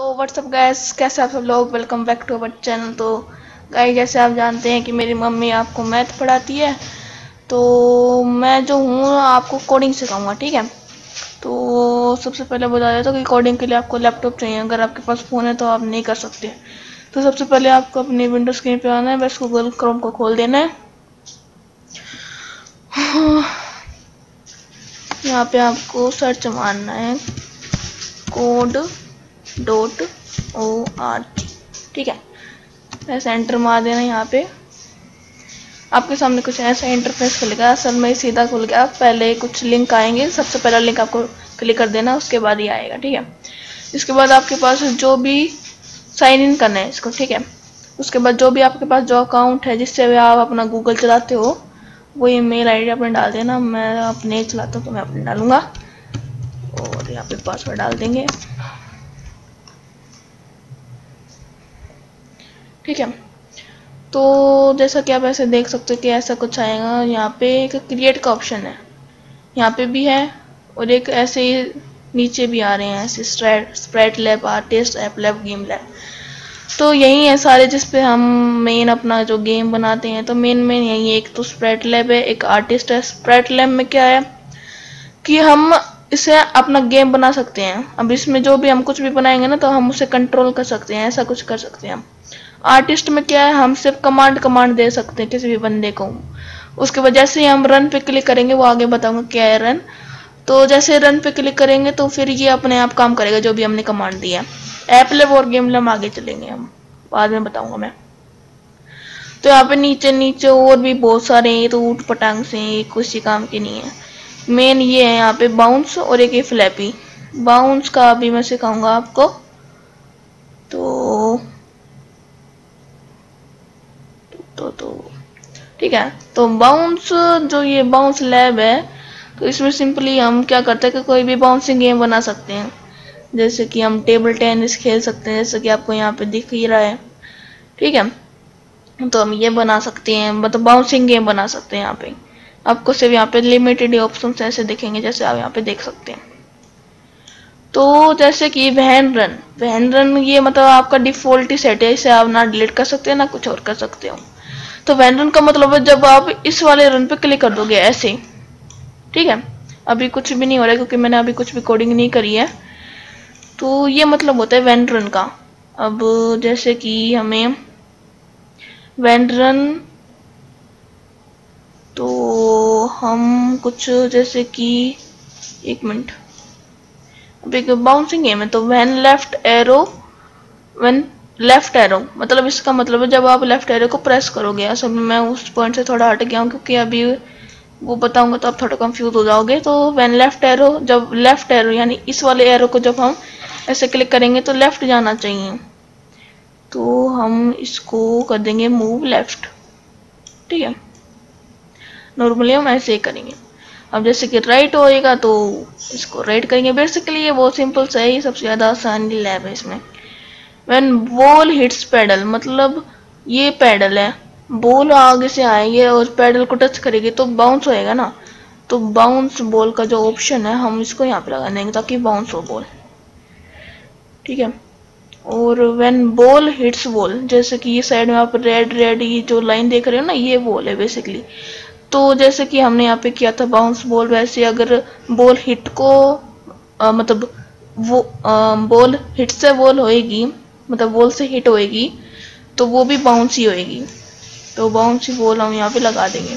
तो WhatsApp guys, कैसे आप सब लोग। Welcome back to our channel. तो गाइस, जैसे आप जानते हैं कि मेरी मम्मी आपको मैथ पढ़ाती है, तो मैं जो हूँ आपको कोडिंग सिखाऊंगा, ठीक है। तो सबसे पहले बता देता हूँ कि कोडिंग के लिए आपको लैपटॉप चाहिए। अगर आपके पास फ़ोन है तो आप नहीं कर सकते। तो सबसे पहले आपको अपनी विंडो स्क्रीन पे आना है, बस गूगल क्रोम को खोल देना है। यहाँ पे आपको सर्च मारना है code.org, ठीक है। ऐसा एंटर मार देना। यहाँ पे आपके सामने कुछ ऐसा इंटरफेस खुलेगा। असल में सीधा खुल गया। पहले कुछ लिंक आएंगे, सबसे पहला लिंक आपको क्लिक कर देना, उसके बाद ही आएगा, ठीक है। इसके बाद आपके पास जो भी साइन इन करना है इसको, ठीक है। उसके बाद जो भी आपके पास जो अकाउंट है जिससे भी आप अपना गूगल चलाते हो, वो ईमेल आईडी अपने डाल देना। मैं अपने चलाता हूँ तो मैं अपने डालूंगा, और यहाँ पे पासवर्ड डाल देंगे, ठीक है। तो जैसा कि आप ऐसे देख सकते हो कि ऐसा कुछ आएगा। यहाँ पे एक क्रिएट का ऑप्शन है, यहाँ पे भी है, और एक ऐसे ही नीचे भी आ रहे हैं ऐसे Sprite lab, artist, app lab, game lab. तो यही है सारे जिस पे हम मेन अपना जो गेम बनाते हैं। तो मेन यही है। एक तो स्प्राइट लैब है, एक आर्टिस्ट है। स्प्राइट लैब में क्या है कि हम इसे अपना गेम बना सकते हैं। अब इसमें जो भी हम कुछ भी बनाएंगे ना, तो हम उसे कंट्रोल कर सकते हैं, ऐसा कुछ कर सकते हैं हम। आर्टिस्ट में क्या है, हम सिर्फ कमांड दे सकते हैं किसी भी बंदे को। उसके बाद जैसे ही हम रन पे क्लिक करेंगे, वो आगे बताऊंगा क्या है रन। तो जैसे रन पे क्लिक करेंगे तो फिर ये अपने आप काम करेगा जो भी हमने कमांड दिया। ऐप लैब और गेम लैब आगे चलेंगे, हम बाद में बताऊंगा मैं। तो यहाँ पे नीचे नीचे और भी बहुत सारे हैं, तो ऊट पटांग से कुछ काम के नहीं है। मेन ये है यहाँ पे बाउंस, और एक ये फ्लैपी। बाउंस का अभी मैं सिखाऊंगा आपको। तो ठीक है। तो बाउंस, जो ये बाउंस लैब है, तो इसमें सिंपली हम क्या करते हैं कि कोई भी बाउंसिंग गेम बना सकते हैं। जैसे कि हम टेबल टेनिस खेल सकते हैं, जैसे कि आपको यहाँ पे दिख ही रहा है, ठीक है। तो हम ये बना सकते हैं, मतलब बाउंसिंग गेम बना सकते हैं। यहाँ पे आपको सिर्फ यहाँ पे लिमिटेड ऑप्शन ऐसे दिखेंगे, जैसे आप यहाँ पे देख सकते हैं। तो जैसे कि वैन रन ये मतलब आपका डिफॉल्ट ही सेट है, इसे आप ना डिलीट कर सकते हैं ना कुछ और कर सकते हो। तो वैन रन का मतलब है जब आप इस वाले रन पे क्लिक कर दोगे ऐसे, ठीक है। अभी कुछ भी नहीं हो रहा है क्योंकि मैंने अभी कुछ भी कोडिंग नहीं करी है। तो ये मतलब होता है वैन रन का। अब जैसे कि हमें वैन रन, तो हम कुछ जैसे कि एक मिनट, अब एक बाउंसिंग गेम है। तो वैन लेफ्ट एरो मतलब इसका मतलब है जब आप लेफ्ट एरो को प्रेस करोगे। असल में मैं उस पॉइंट से थोड़ा हट गया हूँ क्योंकि अभी वो बताऊंगा तो आप थोड़ा कंफ्यूज हो जाओगे। तो वैन लेफ्ट एरो, जब लेफ्ट एरो यानी इस वाले एरो को जब हम ऐसे क्लिक करेंगे तो लेफ्ट जाना चाहिए। तो हम इसको कर देंगे मूव लेफ्ट, ठीक है। नॉर्मली हम ऐसे ही करेंगे। अब जैसे कि राइट होएगा तो इसको राइट करेंगे। बेसिकली ये बहुत सिंपल सा है, सबसे ज्यादा आसान लैब है इसमें। व्हेन बॉल हिट्स पैडल, मतलब ये पैडल है, बॉल आगे से आएगी और पैडल को टच करेगी तो बाउंस होएगा ना। तो बाउंस बॉल का जो ऑप्शन है हम इसको यहाँ पे लगा देंगे ताकि बाउंस हो बॉल, ठीक है। और व्हेन बॉल हिट्स बॉल, जैसे कि ये साइड में आप रेड ये जो लाइन देख रहे हो ना, ये बॉल है बेसिकली। तो जैसे कि हमने यहाँ पे किया था बाउंस बॉल, वैसे अगर बॉल हिट को मतलब वो बॉल हिट से बॉल होएगी, मतलब बॉल से हिट होएगी, तो वो भी बाउंस ही होएगी। तो बाउंस ही बॉल हम यहाँ पे लगा देंगे।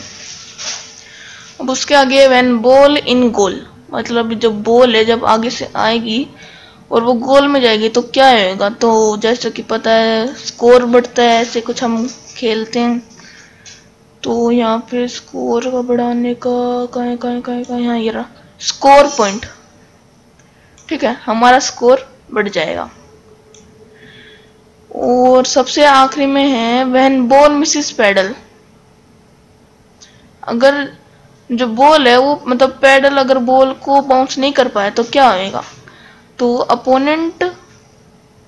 अब उसके आगे व्हेन बॉल इन गोल, मतलब जब बॉल है जब आगे से आएगी और वो गोल में जाएगी तो क्या होएगा। तो जैसे कि पता है स्कोर बढ़ता है, ऐसे कुछ हम खेलते हैं। तो यहाँ पे स्कोर का बढ़ाने का कहाँ यहाँ ये रहा स्कोर पॉइंट, ठीक है। हमारा स्कोर बढ़ जाएगा। और सबसे आखिरी में है व्हेन बॉल मिसेस पैडल, अगर जो बॉल है वो मतलब पैडल अगर बॉल को बाउंस नहीं कर पाए तो क्या होएगा। तो अपोनेंट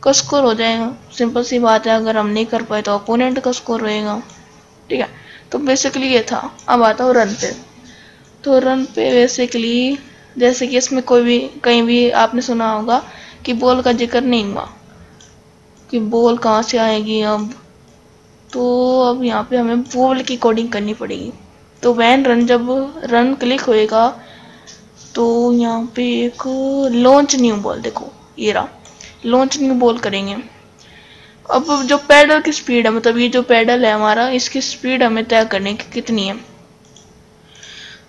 का स्कोर हो जाएगा। सिंपल सी बात है, अगर हम नहीं कर पाए तो अपोनेंट का स्कोर रहेगा, ठीक है। तो बेसिकली ये था। अब आता हूँ रन पे। तो रन पे बेसिकली जैसे कि इसमें कोई भी कहीं भी आपने सुना होगा कि बॉल का जिक्र नहीं हुआ, कि बॉल कहाँ से आएगी अब। तो अब यहाँ पे हमें बॉल की कोडिंग करनी पड़ेगी। तो वैन रन, जब रन क्लिक होएगा तो यहाँ पे एक लॉन्च न्यू बॉल, देखो ये रहा, लॉन्च न्यू बॉल करेंगे। अब जो पैडल की स्पीड है, मतलब ये जो पैडल है हमारा, इसकी स्पीड हमें तय करने की कितनी है।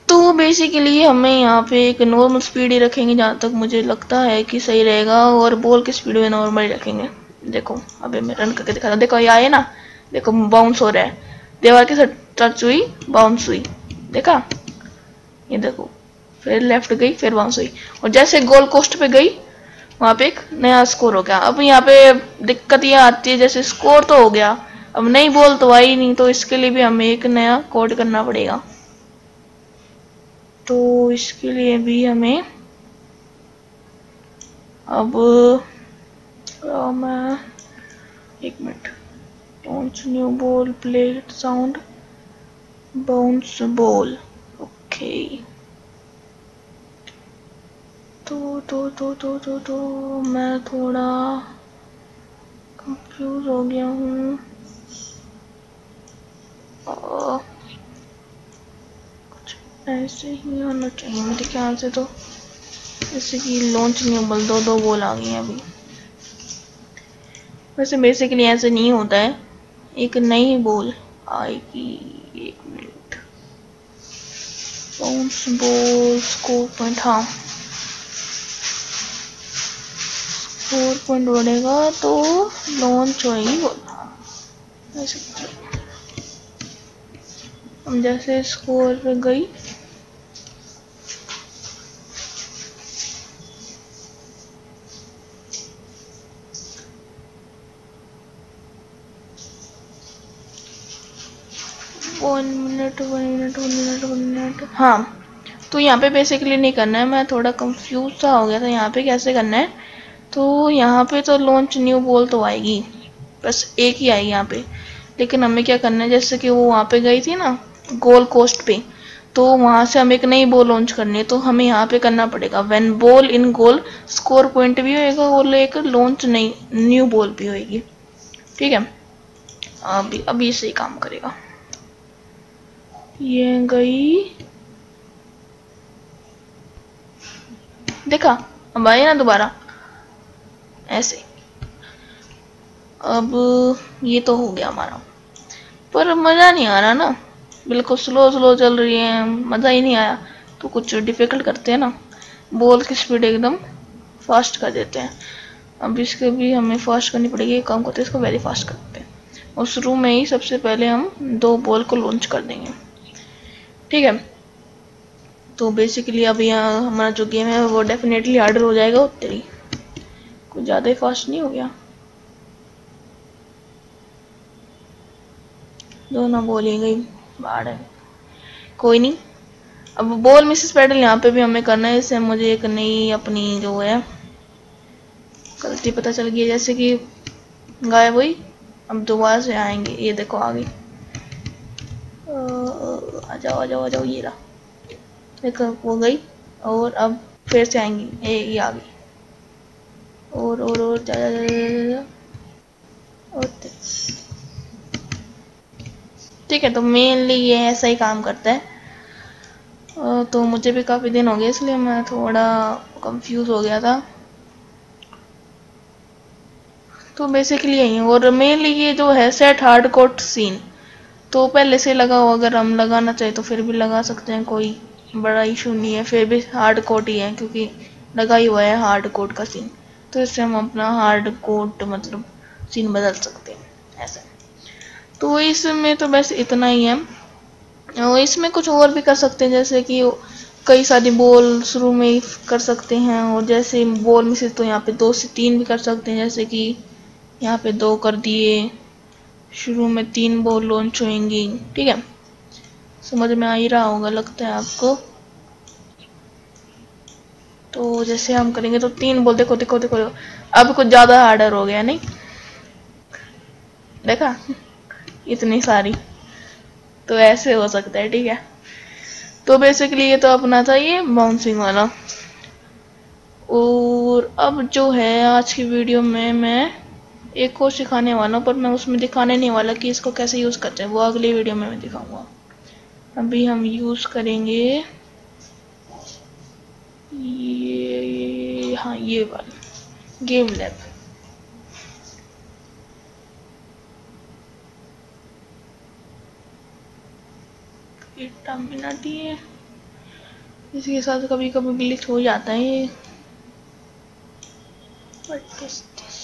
तो बेसिकली हमें यहाँ पे एक नॉर्मल स्पीड ही रखेंगे जहाँ तक मुझे लगता है कि सही रहेगा, और बॉल की स्पीड में नॉर्मल ही रखेंगे। देखो अभी मैं रन करके दिखा रहा हूँ, देखो ये आए ना, देखो बाउंस हो रहा है, दीवार के साथ टच हुई, बाउंस हुई, देखा, ये देखो, फिर लेफ्ट गई, फिर बाउंस हुई, और जैसे गोल पोस्ट पे गई वहां पे एक नया स्कोर हो गया। अब यहाँ पे दिक्कत ये आती है, जैसे स्कोर तो हो गया, अब नई बॉल तो आई नहीं, तो इसके लिए भी हमें एक नया कोड करना पड़ेगा। तो इसके लिए भी हमें अब मैं एक minute, launch new ball, plate sound, bounce ball, okay. तो मैं थोड़ा कंफ्यूज हो गया हूँ। कुछ ऐसे ही होना चाहिए मेरे ख्याल से, तो जैसे कि लॉन्च न्यू बॉल, दो बॉल आ गई अभी। वैसे बेसिकली ऐसे नहीं होता है, एक नई बॉल आएगी, एक minute, bounce ball, score point, हाँ 4 पॉइंट बढ़ेगा तो लॉन्च होगी बॉल, ऐसे। हम जैसे स्कोर पे गई, वन मिनट, हाँ। तो यहाँ पे बेसिकली नहीं करना है, मैं थोड़ा कंफ्यूज सा हो गया था, यहाँ पे कैसे करना है। तो यहाँ पे तो लॉन्च न्यू बॉल तो आएगी, बस एक ही आएगी यहाँ पे, लेकिन हमें क्या करना है, जैसे कि वो वहाँ पे गई थी ना गोल पोस्ट पे, तो वहां से हमें एक नई बॉल लॉन्च करनी है। तो हमें यहाँ पे करना पड़ेगा when ball in goal, score point भी होएगा और एक लॉन्च नई न्यू बॉल भी होएगी, ठीक है। अभी सही काम करेगा, ये गई, देखा, अब आए ना दोबारा ऐसे। अब ये तो हो गया हमारा, पर मजा नहीं आ रहा ना, बिल्कुल स्लो स्लो चल रही है, मजा ही नहीं आया। तो कुछ डिफिकल्ट करते हैं ना, बॉल की स्पीड एकदम फास्ट कर देते हैं। अब इसके भी हमें फास्ट करनी पड़ेगी, काम करते हैं इसको वेरी फास्ट करते हैं, और शुरू में ही सबसे पहले हम 2 बॉल को लॉन्च कर देंगे, ठीक है। तो बेसिकली अब यहाँ हमारा जो गेम है वो डेफिनेटली हार्डर हो जाएगा, उतनी कुछ ज़्यादा ही फास्ट नहीं हो गया। दोनों बॉल ही गई बाहर है, कोई नहीं। अब बॉल मिसेस पैडल यहाँ पे भी हमें करना है, इससे मुझे एक नई अपनी जो है गलती पता चल गई है, जैसे कि गायब हुई, अब दोबारा से आएंगे, ये देखो आ गई, आ जाओ, ये रहा, देखो वो गई, और अब फिर से आएंगी, ये आ गई, और जा, ठीक है। तो मेनली ये ऐसा ही काम करता है। तो मुझे भी काफ़ी दिन हो गए, इसलिए मैं थोड़ा कंफ्यूज हो गया था। तो बेसिकली यही, और मेनली ये जो है सेट हार्ड कोड सीन, तो पहले से लगा हो, अगर हम लगाना चाहे तो फिर भी लगा सकते हैं, कोई बड़ा इशू नहीं है, फिर भी हार्ड कोड ही है क्योंकि लगा ही हुआ है हार्ड कोड का सीन। तो इससे हम अपना हार्ड कोड मतलब सीन बदल सकते हैं ऐसा। तो इसमें तो बस इतना ही है, और इसमें कुछ और भी कर सकते हैं, जैसे कि कई सारी बॉल शुरू में ही कर सकते हैं, और जैसे बॉल में से तो यहाँ पे 2 से 3 भी कर सकते हैं, जैसे कि यहाँ पे 2 कर दिए, शुरू में 3 बॉल लॉन्च होंगी, ठीक है। समझ में आ ही रहा होगा लगता है आपको। तो जैसे हम करेंगे तो 3 बॉल, देखो देखो देखो, अब कुछ ज्यादा हार्डर हो गया, नहीं देखा, इतनी सारी, तो ऐसे हो सकता है, ठीक है। तो बेसिकली ये तो अपना था ये बाउंसिंग वाला। और अब जो है आज की वीडियो में मैं एक और सिखाने वाला हूँ, पर मैं उसमें दिखाने नहीं वाला कि इसको कैसे यूज़ करते हैं, वो अगली वीडियो में मैं दिखाऊंगा। अभी हम यूज़ करेंगे ये, हाँ ये वाला गेम लैब। मिनट ये इसके साथ कभी कभी ग्लिच हो जाता है ये। What is this?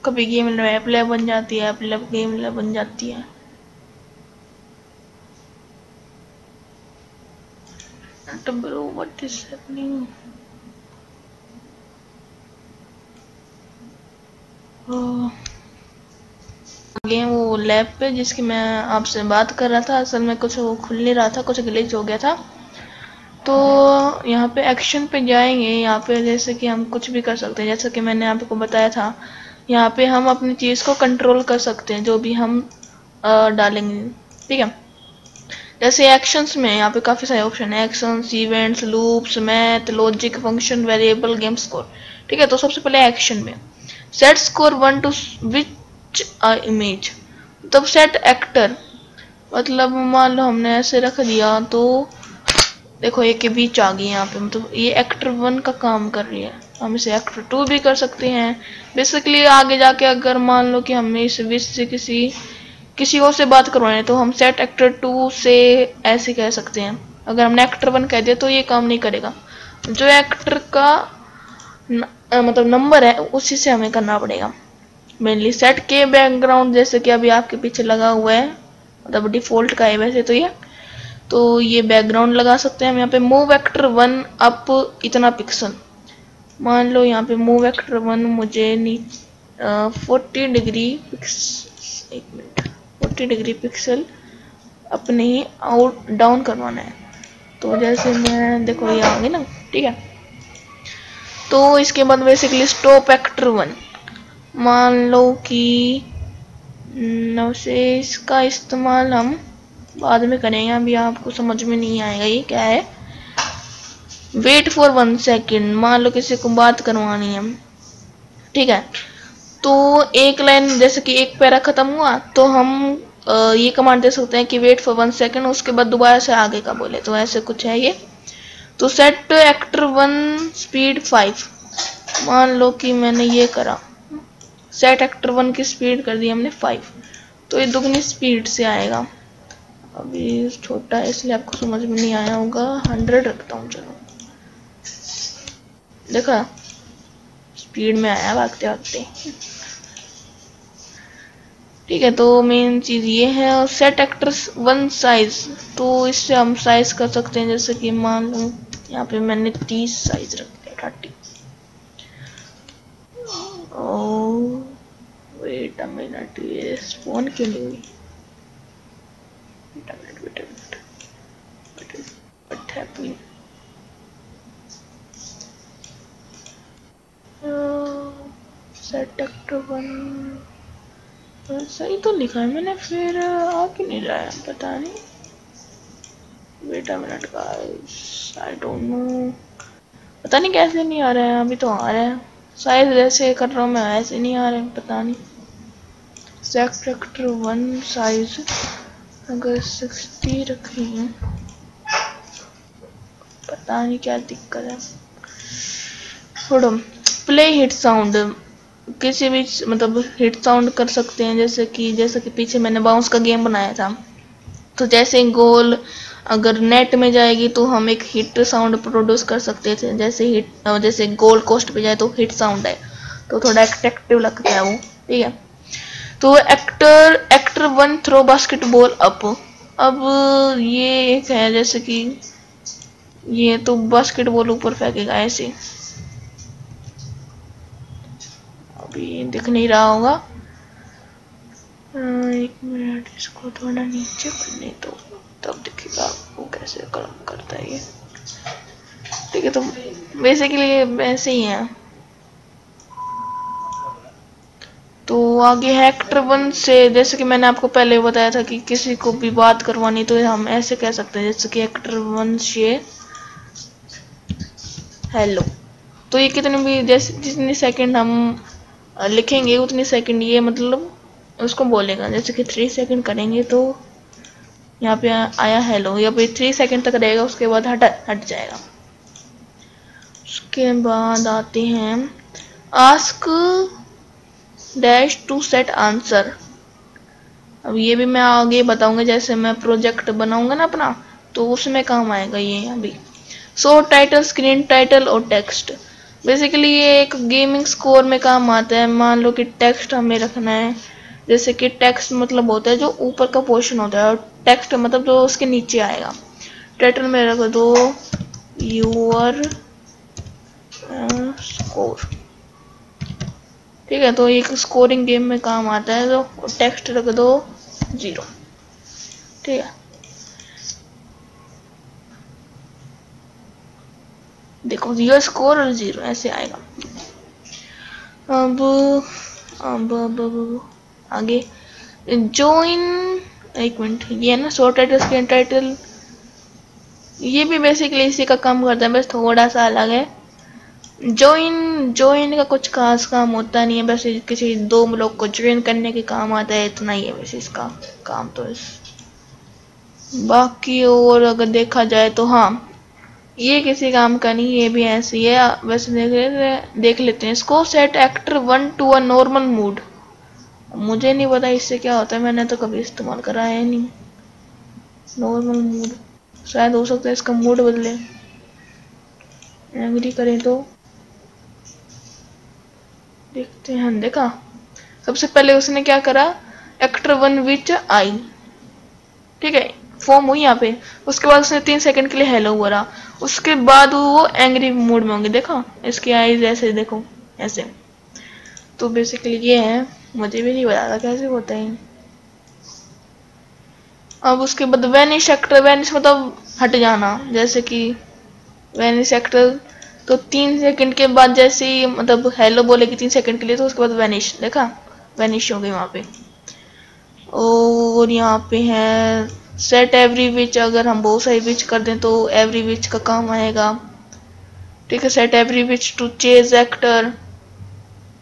कभी गेम ऐप लैब बन जाती है, ऐप लैब गेम लैब बन जाती है। Bro, what is happening? आगे वो लैब पे जिसकी मैं आपसे बात कर रहा था, असल में कुछ वो खुल नहीं रहा था, कुछ ग्लिच हो गया था। तो यहाँ पे एक्शन पे जाएंगे। यहाँ पे जैसे कि हम कुछ भी कर सकते हैं, जैसा कि मैंने आपको बताया था। यहाँ पे हम अपनी चीज़ को कंट्रोल कर सकते हैं, जो भी हम डालेंगे, ठीक है। जैसे एक्शंस में यहाँ पे काफ़ी सारे ऑप्शन है, actions, events, loops, math, logic, function, variable, game score, ठीक है। तो सबसे पहले एक्शन में set score 1 to which image, तब सेट एक्टर, मतलब मान लो हमने ऐसे रख दिया तो देखो एक के बीच आ गई यहाँ पे, मतलब ये एक्टर 1 का काम कर रही है। हम इसे एक्टर 2 भी कर सकते हैं। बेसिकली आगे जाके अगर मान लो कि हमें इस विश से किसी और से बात करवाए तो हम सेट एक्टर 2 से ऐसे कह सकते हैं। अगर हमने एक्टर 1 कह दिया तो ये काम नहीं करेगा, जो एक्टर का मतलब नंबर है उसी से हमें करना पड़ेगा मेनली। सेट के बैकग्राउंड जैसे कि अभी आपके पीछे लगा हुआ है, मतलब डिफॉल्ट का है वैसे तो ये बैकग्राउंड लगा सकते हैं हम। यहाँ पे मूव एक्टर 1 अप इतना पिक्सल, मान लो यहाँ पे मूव एक्टर 1 मुझे 40 डिग्री पिक्सल, एक मिनट, 40 डिग्री पिक्सल अपने ही आउट डाउन करवाना है। तो जैसे मैं देखो ये आ गई ना, ठीक है। तो इसके बाद बेसिकली स्टॉप एक्टर 1, मान लो कि से इसका इस्तेमाल हम बाद में करेंगे, अभी आपको समझ में नहीं आएगा ये क्या है। वेट फॉर 1 सेकेंड, मान लो किसी को बात करवानी है, ठीक है। तो एक लाइन जैसे कि एक पैरा खत्म हुआ तो हम ये कमांड दे सकते हैं कि वेट फॉर 1 सेकेंड, उसके बाद दोबारा से आगे का बोले, तो ऐसे कुछ है ये। तो सेट एक्टर 1 स्पीड 5, मान लो कि मैंने ये करा, सेट एक्टर 1 की स्पीड कर दी हमने 5, तो ये दुगनी स्पीड से आएगा। अभी छोटा है इसलिए आपको समझ में नहीं आया होगा, 100 रखता हूँ, चलो देखा स्पीड में आया भागते भागते, ठीक है। तो मेन चीज ये है। और सेट एक्टर 1 साइज, तो इससे हम साइज कर सकते हैं, जैसे कि मान लो यहाँ पे मैंने 30 साइज रख दिया, 30। ओह वेट अ मिनट, ये स्पॉन क्यों नहीं हुई? Wait a minute. What happening? Set actor 1 सही तो लिखा है मैंने, फिर आ क्यों नहीं रहा है पता नहीं। Wait a minute guys, I don't know, पता नहीं कैसे नहीं आ रहा है। अभी तो आ रहा है, साइज जैसे कर रहा हूँ मैं ऐसे नहीं आ रहा है, पता नहीं। सेट एक्टर 1 साइज अगर 60 रखे हैं, पता नहीं क्या दिक्कत है। थोड़ा प्ले हिट साउंड, किसी भी मतलब हिट साउंड कर सकते हैं, जैसे कि पीछे मैंने बाउंस का गेम बनाया था, तो जैसे गोल अगर नेट में जाएगी तो हम एक हिट साउंड प्रोड्यूस कर सकते थे। जैसे गोल कोस्ट पे जाए तो हिट साउंड है, तो थोड़ा अट्रैक्टिव लगता है वो, ठीक है। तो एक्टर 1 थ्रो बास्केटबॉल अप, अब ये एक है जैसे कि ये तो बास्केटबॉल ऊपर फेंकेगा ऐसे, अभी दिख नहीं रहा होगा, एक मिनट, इसको थोड़ा नीचे करने तो तब दिखेगा आपको कैसे काम करता है ये, ठीक है। तो बेसिकली वैसे ही है। तो आगे है एक्टर 1 से, जैसे कि मैंने आपको पहले बताया था कि किसी को भी बात करवानी तो हम ऐसे कह सकते हैं, जैसे कि एक्टर 1 से हेलो, तो ये कितने भी जैसे जितनी सेकंड हम लिखेंगे उतनी सेकंड ये मतलब उसको बोलेगा। जैसे कि 3 सेकंड करेंगे तो यहाँ पे आया हेलो, यहाँ पे 3 सेकंड तक रहेगा, उसके बाद हट जाएगा। उसके बाद आते हैं ask dash to set answer. अब ये भी मैं आगे बताऊंगा, जैसे मैं प्रोजेक्ट बनाऊंगा ना अपना तो उसमें काम आएगा ये अभी। सो टाइटल, स्क्रीन टाइटल और टेक्स्ट, बेसिकली ये एक गेमिंग स्कोर में काम आता है। मान लो कि टेक्स्ट हमें रखना है, जैसे कि टेक्स्ट मतलब होता है जो ऊपर का पोर्शन होता है और टेक्स्ट मतलब जो उसके नीचे आएगा। टाइटल में रख दो यूर स्कोर, ठीक है। तो एक स्कोरिंग गेम में काम आता है, तो टेक्स्ट रख दो 0, ठीक है। देखो योर स्कोर और 0 ऐसे आएगा। अब आगे ज्वाइन, एक मिनट, ये है ना शो टाइटल स्क्रीन टाइटल, ये भी बेसिकली इसी का काम करता है, बस थोड़ा सा अलग है। ज्वाइन का कुछ खास काम होता नहीं है, बस किसी 2 लोग को ज्वाइन करने के काम आता है, इतना ही है वैसे इसका काम। तो इस बाकी और अगर देखा जाए तो हाँ ये किसी काम का नहीं, ये भी ऐसी है। वैसे देख लेते हैं इसको। Set actor 1 to a normal mood, मुझे नहीं पता इससे क्या होता है, मैंने तो कभी इस्तेमाल करा है नहीं। नॉर्मल मूड शायद हो सकता है इसका मूड बदले, एग्री करें तो देखते हैं। देखा सबसे पहले उसने क्या करा, एक्टर 1 विच आई, ठीक है, फॉर्म हुई यहाँ पे। उसके बाद उसने 3 सेकंड के लिए हेलो बोला, उसके बाद वो एंग्री मूड में होंगे। देखा इसकी आईज ऐसे, देखो ऐसे। तो बेसिकली ये है, मुझे भी नहीं पता था कैसे होता है। अब उसके बाद वैनिश एक्टर, वैनिश मतलब हट जाना, जैसे कि वैनिश एक्टर तो 3 सेकंड के बाद जैसे ही मतलब हेलो बोलेगी 3 सेकंड के लिए, तो उसके बाद वैनिश, देखा वैनिश हो गई वहां पे। और यहाँ पे है सेट एवरी विच, अगर हम बहुत सारी विच कर दें तो एवरी विच का काम आएगा, ठीक है। Set every which to chase actor,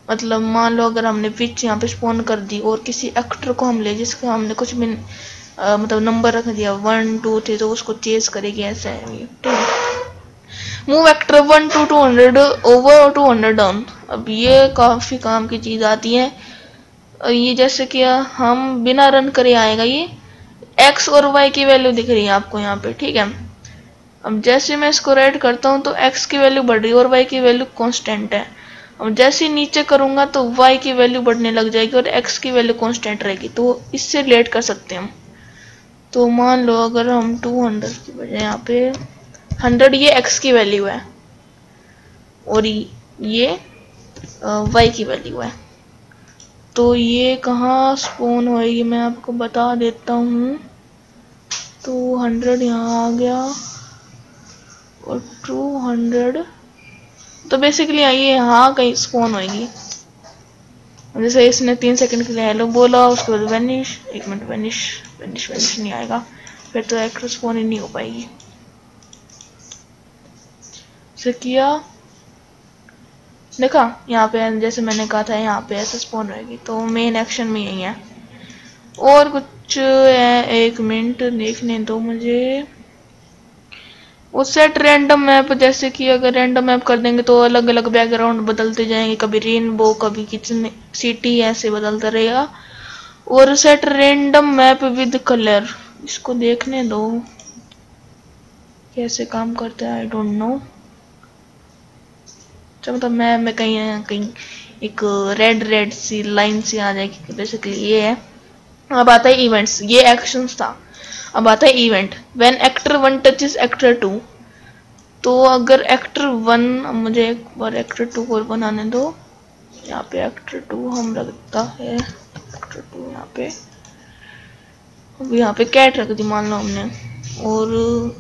मतलब मान लो अगर हमने विच यहाँ पे स्पॉन कर दी और किसी एक्टर को हम ले जिसका हमने कुछ भी मतलब नंबर रख दिया 1 2 3, तो उसको चेज करेगी, ऐसा है, ठीक है। मूव एक्टर 1 to 200 ओवर और 200 डाउन, अब ये काफी काम की चीज आती है। ये जैसे कि हम बिना रन करे आएगा, ये एक्स और वाई की वैल्यू दिख रही है आपको यहाँ पे, ठीक है। अब जैसे मैं इसको राइट करता हूँ तो एक्स की वैल्यू बढ़ रही है और वाई की वैल्यू कांस्टेंट है। अब जैसे ही नीचे करूंगा तो वाई की वैल्यू बढ़ने लग जाएगी और एक्स की वैल्यू कांस्टेंट रहेगी, तो इससे रिलेट कर सकते हैं हम। तो मान लो अगर हम 200 की बजाय यहाँ पे 100, ये एक्स की वैल्यू है और ये वाई की वैल्यू है, तो ये कहाँ स्पॉन होएगी मैं आपको बता देता हूँ। तो 100 यहाँ आ गया और 200, तो बेसिकली ये यहाँ कहीं स्पॉन होएगी। जैसे इसने 3 सेकंड के लिए हेलो बोला, उसके बाद वैनिश, एक मिनट, वैनिश वैनिश वैनिश नहीं आएगा, फिर तो एक्टर स्पॉन ही नहीं हो पाएगी। से किया, देखा यहाँ पे जैसे मैंने कहा था यहाँ पे ऐसे स्पॉन रहेगी, तो मेन एक्शन में यही है। और कुछ है, एक मिनट देखने दो मुझे। वो सेट रैंडम मैप, जैसे कि अगर रैंडम मैप कर देंगे तो अलग अलग बैकग्राउंड बदलते जाएंगे, कभी रेनबो कभी किचन सिटी ऐसे बदलता रहेगा। और set random map with colour, इसको देखने दो कैसे काम करता है, आई डोंट नो। मतलब मैप में कहीं कहीं एक रेड सी लाइन सी आ जाएगी, बेसिकली ये है। अब आता है इवेंट्स, ये एक्शंस था। अब आता है event, when actor 1 touches actor 2, तो अगर एक्टर 1, मुझे एक बार एक्टर 2 को बनाने दो, यहाँ पे एक्टर 2 हम रखता है, एक्टर 2 यहाँ पे, अब यहाँ पे कैट रख दी मान लो हमने, और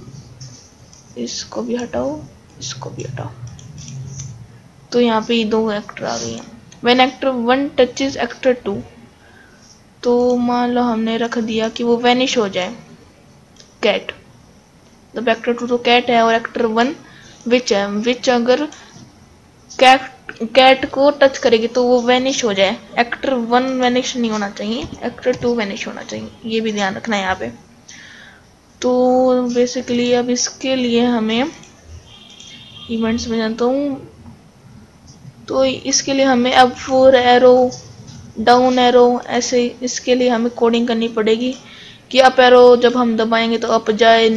इसको भी हटाओ, इसको भी हटाओ, तो यहाँ पे 2 एक्टर आ गई हैं। व्हेन एक्टर 1 टचेस एक्टर 2, तो मान लो हमने रख दिया कि वो वैनिश हो जाए कैट, तो एक्टर 2 तो कैट है और एक्टर 1 विच है। विच अगर कैट को टच करेगी तो वो वैनिश हो जाए। एक्टर 1 वैनिश नहीं होना चाहिए, एक्टर 2 वैनिश होना चाहिए, ये भी ध्यान रखना है यहाँ पे। तो बेसिकली अब इसके लिए हमें इवेंट्स में जानता हूँ, तो इसके लिए हमें अप 4 एरो, डाउन एरो, ऐसे इसके लिए हमें कोडिंग करनी पड़ेगी कि अप एरो जब हम दबाएंगे तो अप जाए,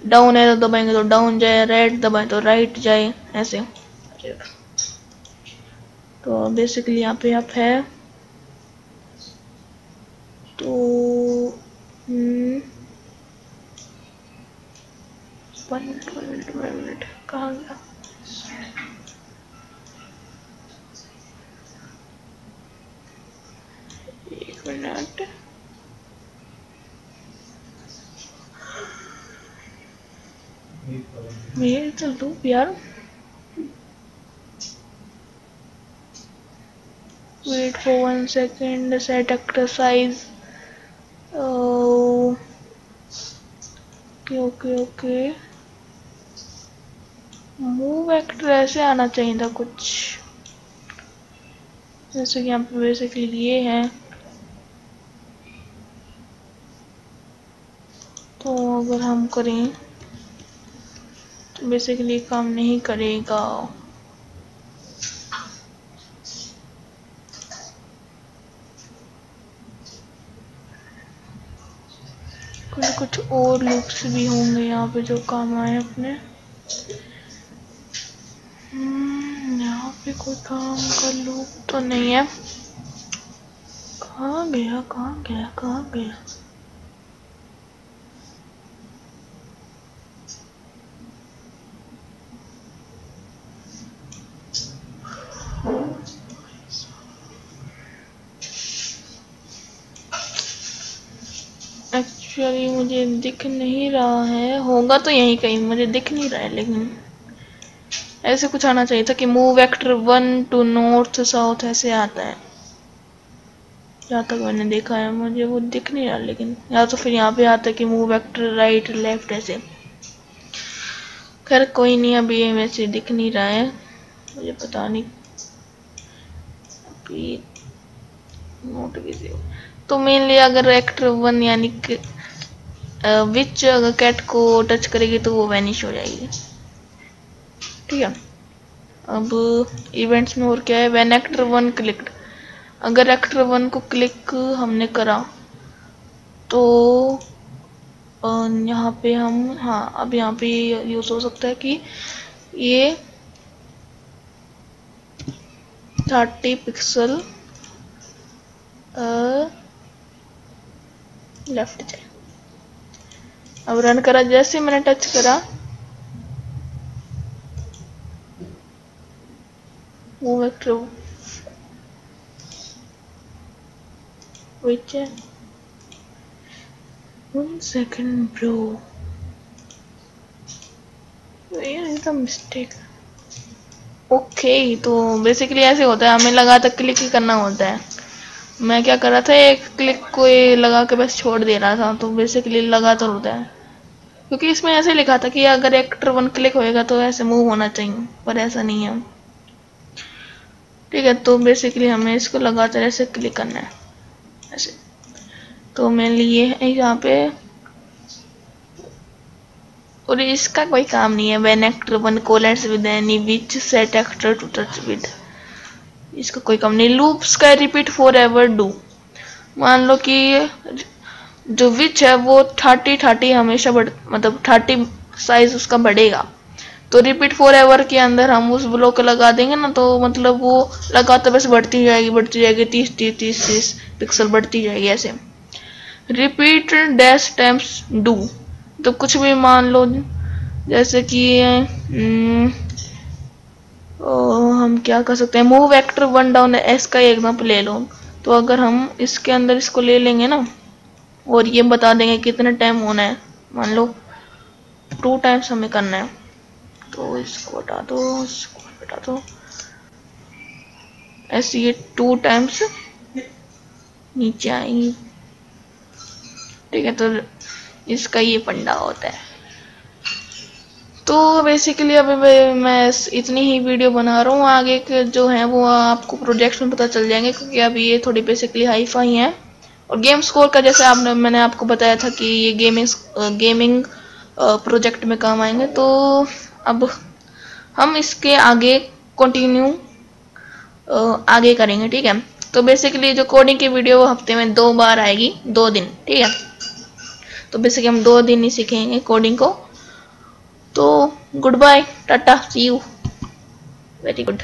डाउन एरो दबाएंगे तो डाउन जाए, राइट दबाएं तो राइट जाए, ऐसे। तो बेसिकली यहाँ पे अप है, तो मिनट कहाँ गया? एक मिनट, मेरे चल दो यार, wait for 1 second, set actor size, okay move actor ऐसे आना चाहिए था कुछ, जैसे कि यहाँ पे बेसिकली ये है। तो अगर हम करें तो बेसिकली काम नहीं करेगा। कुछ और लूप्स भी होंगे यहाँ पे जो काम आए अपने। यहाँ पे कोई काम का लूप तो नहीं है। कहाँ गया कहाँ गया कहाँ गया? एक्चुअली मुझे दिख नहीं रहा है, होगा तो यहीं कहीं, मुझे दिख नहीं रहा है, लेकिन ऐसे कुछ आना चाहिए था कि move vector 1 to north south, ऐसे आता है जहाँ तक मैंने देखा है। मुझे वो दिख नहीं रहा, लेकिन या तो फिर यहाँ पे आता है कि मूव वेक्टर राइट लेफ्ट, ऐसे। खैर कोई नहीं, अभी ये वैसे दिख नहीं रहा है, मुझे पता नहीं अभी नोट भी। तो मेनली अगर एक्टर 1 यानी कि विच अगर कैट को टच करेगी तो वो वैनिश हो जाएगी, ठीक है। अब इवेंट्स में और क्या है, व्हेन एक्टर 1 क्लिक्ड, अगर एक्टर 1 को क्लिक हमने करा तो यहाँ पे हम, हाँ अब यहाँ पे यूज हो सकता है कि ये 30 पिक्सल लेफ्ट जाए। अब रन करा, जैसे मैंने टच करा मूव वेक्टर विच है, 1 सेकंड ब्रो, ये मिस्टेक। ओके, तो बेसिकली ऐसे होता है, हमें लगातार क्लिक ही करना होता है। मैं क्या कर रहा था, एक क्लिक को ये लगा के बस छोड़ दे रहा था, तो बेसिकली लगातार होता है, क्योंकि इसमें ऐसे लिखा था कि अगर एक्टर 1 क्लिक होएगा तो ऐसे मूव होना चाहिए, पर ऐसा नहीं है, ठीक है। तो बेसिकली हमें इसको लगातार ऐसे क्लिक करना है, ऐसे। तो मेरे लिए है यहाँ पे, और इसका कोई काम नहीं है, व्हेन एक्टर 1 कोलेट्स with any which set actor to touch with, इसका कोई काम नहीं। लूप्स का रिपीट फॉर एवर डू, मान लो कि जो विच है वो 30 हमेशा मतलब 30 साइज उसका बढ़ेगा, तो रिपीट फॉर एवर के अंदर हम उस ब्लॉक लगा देंगे ना, तो मतलब वो लगातार बस बढ़ती जाएगी 30 पिक्सल बढ़ती जाएगी, ऐसे। रिपीट डैश टाइम्स डू, तो कुछ भी मान लो, जैसे कि हम क्या कर सकते हैं, मूव वेक्टर 1 डाउन, एस का एग्जांपल ले लो। तो अगर हम इसके अंदर इसको ले लेंगे ना, और ये बता देंगे कितने टाइम होना है, मान लो 2 टाइम्स हमें करना है, तो इसको हटा दो, इसको हटा दो, ऐसे ये 2 टाइम्स नीचे आएंगी, ठीक है। तो इसका ये फंडा होता है। तो बेसिकली अभी मैं इतनी ही वीडियो बना रहा हूँ, आगे के जो है वो आपको प्रोजेक्ट्स में पता चल जाएंगे, क्योंकि अभी ये थोड़ी बेसिकली हाई फाई हैं। और गेम स्कोर का जैसे मैंने आपको बताया था कि ये गेमिंग प्रोजेक्ट में काम आएंगे। तो अब हम इसके आगे कंटिन्यू आगे करेंगे, ठीक है। तो बेसिकली जो कोडिंग की वीडियो वो हफ्ते में 2 बार आएगी, 2 दिन, ठीक है। तो बेसिकली हम 2 दिन ही सीखेंगे कोडिंग को। तो good bye, tata, see you, very good.